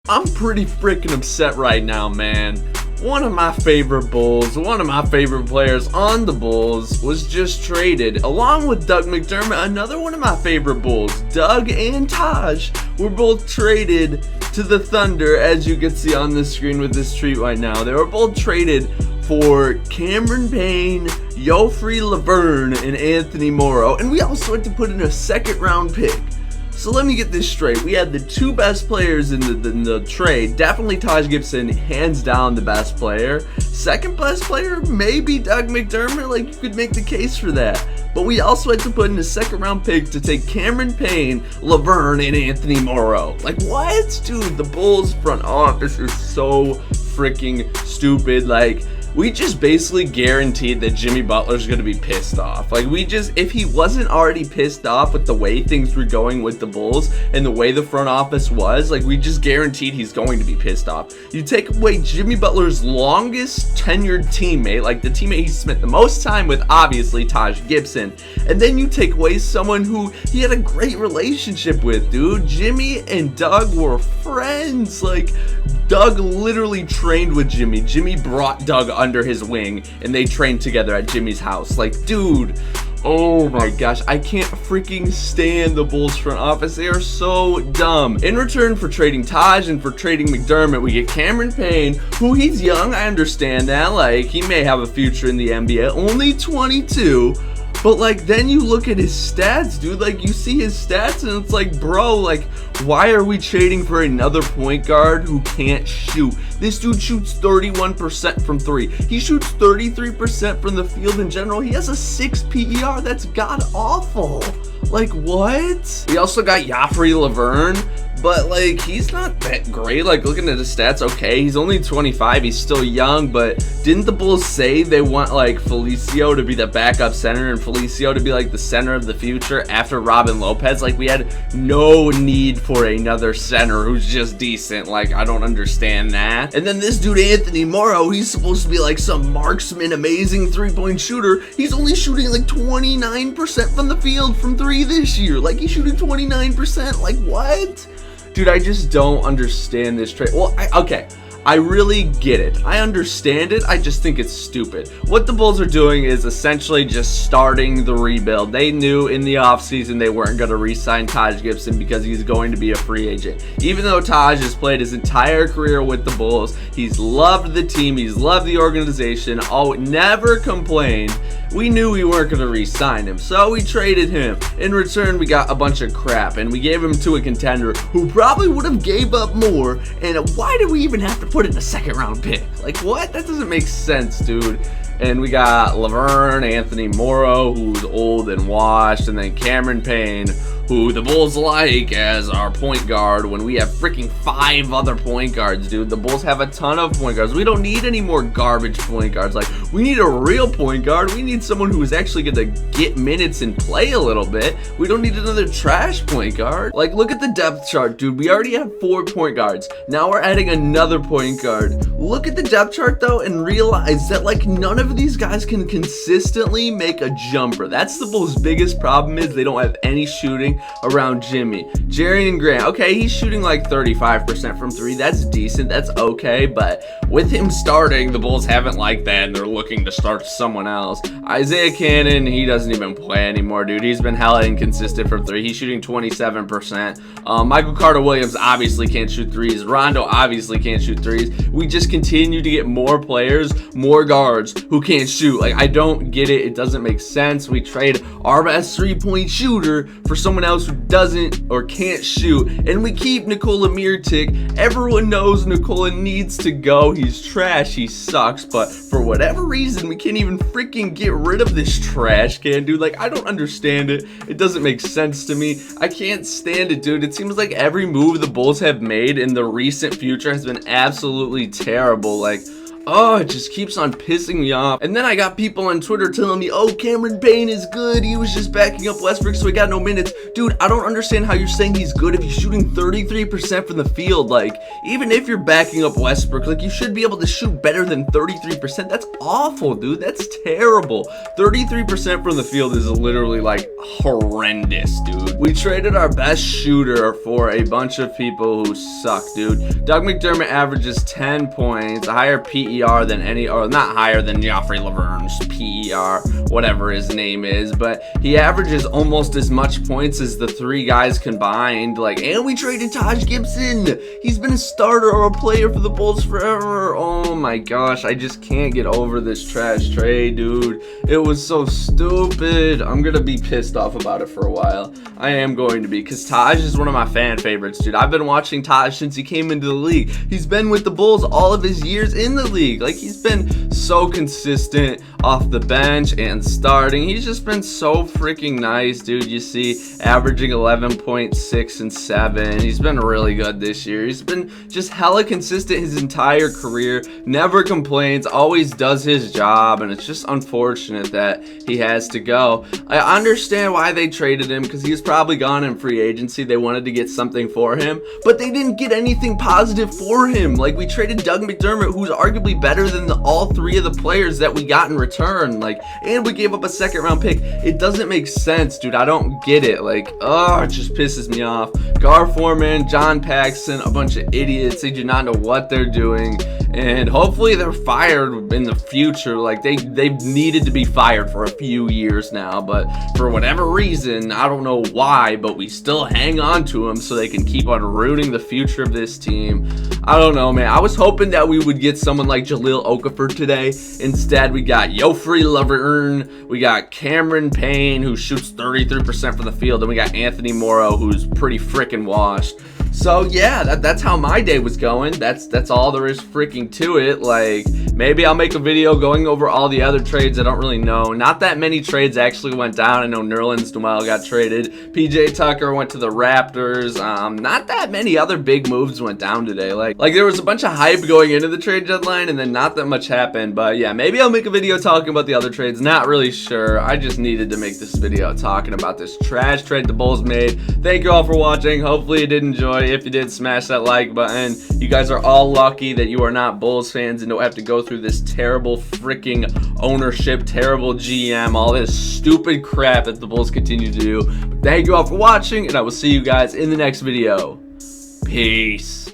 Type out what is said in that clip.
I'm pretty freaking upset right now, man. One of my favorite Bulls, one of my favorite players on the Bulls was just traded, along with Doug McDermott, another one of my favorite Bulls. Doug and Taj were both traded to the Thunder, as you can see on the screen with this tweet right now. They were both traded for Cameron Payne, Joffrey Laverne, and Anthony Morrow, and we also had to put in a second round pick. So let me get this straight. We had the two best players in the trade. Definitely Taj Gibson, hands down the best player. Second best player, maybe Doug McDermott. Like, you could make the case for that. But we also had to put in a second round pick to take Cameron Payne, Laverne, and Anthony Morrow. Like, what? Dude, the Bulls front office is so freaking stupid. Like, we just basically guaranteed that Jimmy Butler's going to be pissed off. Like, if he wasn't already pissed off with the way things were going with the Bulls and the way the front office was, like, we just guaranteed he's going to be pissed off. You take away Jimmy Butler's longest tenured teammate, like the teammate he spent the most time with, obviously, Taj Gibson, and then you take away someone who he had a great relationship with, dude. Jimmy and Doug were friends. Like, Doug literally trained with Jimmy. Jimmy brought Doug under his wing and they trained together at Jimmy's house. Like, dude, oh my gosh, I can't freaking stand the Bulls front office. They are so dumb. In return for trading Taj and for trading McDermott, we get Cameron Payne, who, he's young, I understand that. Like, he may have a future in the NBA, only 22. But, like, then you look at his stats, dude. Like, you see his stats and it's like, bro, like, why are we trading for another point guard who can't shoot? This dude shoots 31% from three. He shoots 33% from the field in general. He has a 6 PER. That's god awful. Like, what? We also got Joffrey Laverne, but, like, he's not that great. Like, looking at his stats, okay, he's only 25, he's still young, but didn't the Bulls say they want, like, Felicio to be the backup center and Felicio to be, like, the center of the future after Robin Lopez? Like, we had no need for another center who's just decent. Like, I don't understand that. And then this dude, Anthony Morrow, he's supposed to be, like, some marksman, amazing three-point shooter. He's only shooting, like, 29% from the field from three this year. Like, he's shooting 29%. Like, what? Dude, I just don't understand this trade. Well, okay, I really get it. I understand it. I just think it's stupid. What the Bulls are doing is essentially just starting the rebuild. They knew in the offseason they weren't going to re-sign Taj Gibson because he's going to be a free agent. Even though Taj has played his entire career with the Bulls, he's loved the team, he's loved the organization, never complained. We knew we weren't going to re-sign him, so we traded him. In return, we got a bunch of crap, and we gave him to a contender who probably would have gave up more. And why did we even have to put in a second round pick? Like, what? That doesn't make sense, dude. And we got Laverne, Anthony Morrow, who's old and washed, and then Cameron Payne, who the Bulls like as our point guard when we have freaking 5 other point guards, dude. The Bulls have a ton of point guards. We don't need any more garbage point guards. Like, we need a real point guard. We need someone who is actually going to get minutes and play a little bit. We don't need another trash point guard. Like, look at the depth chart, dude. We already have 4 point guards. Now we're adding another point guard. Look at the depth chart, though, and realize that, like, none of these guys can consistently make a jumper. That's the Bulls' biggest problem, is they don't have any shooting around Jimmy. Jerian Grant, okay, he's shooting like 35% from 3. That's decent, that's okay, but with him starting, the Bulls haven't liked that and they're looking to start someone else. Isaiah Cannon, he doesn't even play anymore, dude. He's been hella inconsistent from 3. He's shooting 27%. Michael Carter-Williams obviously can't shoot 3s. Rondo obviously can't shoot 3s. We just continue to get more players, more guards who can't shoot. Like, I don't get it. It doesn't make sense. We trade our best 3-point shooter for someone else who doesn't or can't shoot, and we keep Nikola Mirotic. Everyone knows Nikola needs to go. He's trash, he sucks, but for whatever reason we can't even freaking get rid of this trash can, dude. Like, I don't understand it. It doesn't make sense to me. I can't stand it, dude. It seems like every move the Bulls have made in the recent future has been absolutely terrible. Like, oh, it just keeps on pissing me off. And then I got people on Twitter telling me, oh, Cameron Payne is good, he was just backing up Westbrook so he got no minutes. Dude, I don't understand how you're saying he's good if he's shooting 33% from the field. Like, even if you're backing up Westbrook, like, you should be able to shoot better than 33%. That's awful, dude. That's terrible. 33% from the field is literally, like, horrendous, dude. We traded our best shooter for a bunch of people who suck, dude. Doug McDermott averages 10 points, a higher PER than any, or not higher than Joffrey Laverne's PER, whatever his name is, but he averages almost as much points as the three guys combined. Like, and we traded Taj Gibson. He's been a starter or a player for the Bulls forever. Oh my gosh, I just can't get over this trash trade, dude. It was so stupid. I'm gonna be pissed off about it for a while. I am going to be, because Taj is one of my fan favorites, dude. I've been watching Taj since he came into the league. He's been with the Bulls all of his years in the league. Like, he's been so consistent off the bench and starting. He's just been so freaking nice, dude. You see, averaging 11.6 and 7. He's been really good this year. He's been just hella consistent his entire career. Never complains, always does his job, and it's just unfortunate that he has to go. I understand why they traded him, because he's probably gone in free agency. They wanted to get something for him, but they didn't get anything positive for him. Like, we traded Doug McDermott, who's arguably better than all three of the players that we got in return. Like, and we gave up a second-round pick. It doesn't make sense, dude. I don't get it. Like, oh, it just pisses me off. Gar Forman, John Paxson, a bunch of idiots. They do not know what they're doing, and hopefully they're fired in the future. Like, they've needed to be fired for a few years now, but for whatever reason, I don't know why, but we still hang on to them so they can keep on ruining the future of this team. I don't know, man. I was hoping that we would get someone like Jahlil Okafor today. Instead, we got Joffrey Laverne, we got Cameron Payne, who shoots 33% from the field, and we got Anthony Morrow, who's pretty freaking washed. So yeah, that's how my day was going. That's all there is freaking to it. Like, maybe I'll make a video going over all the other trades. I don't really know. Not that many trades actually went down. I know Nerlens Noel got traded. PJ Tucker went to the Raptors. Not that many other big moves went down today. Like there was a bunch of hype going into the trade deadline, and then not that much happened. But yeah, maybe I'll make a video talking about the other trades. Not really sure. I just needed to make this video talking about this trash trade the Bulls made. Thank you all for watching. Hopefully you did enjoy. If you did, smash that like button. You guys are all lucky that you are not Bulls fans and don't have to go through this terrible freaking ownership, terrible GM, all this stupid crap that the Bulls continue to do. But thank you all for watching, and I will see you guys in the next video. Peace.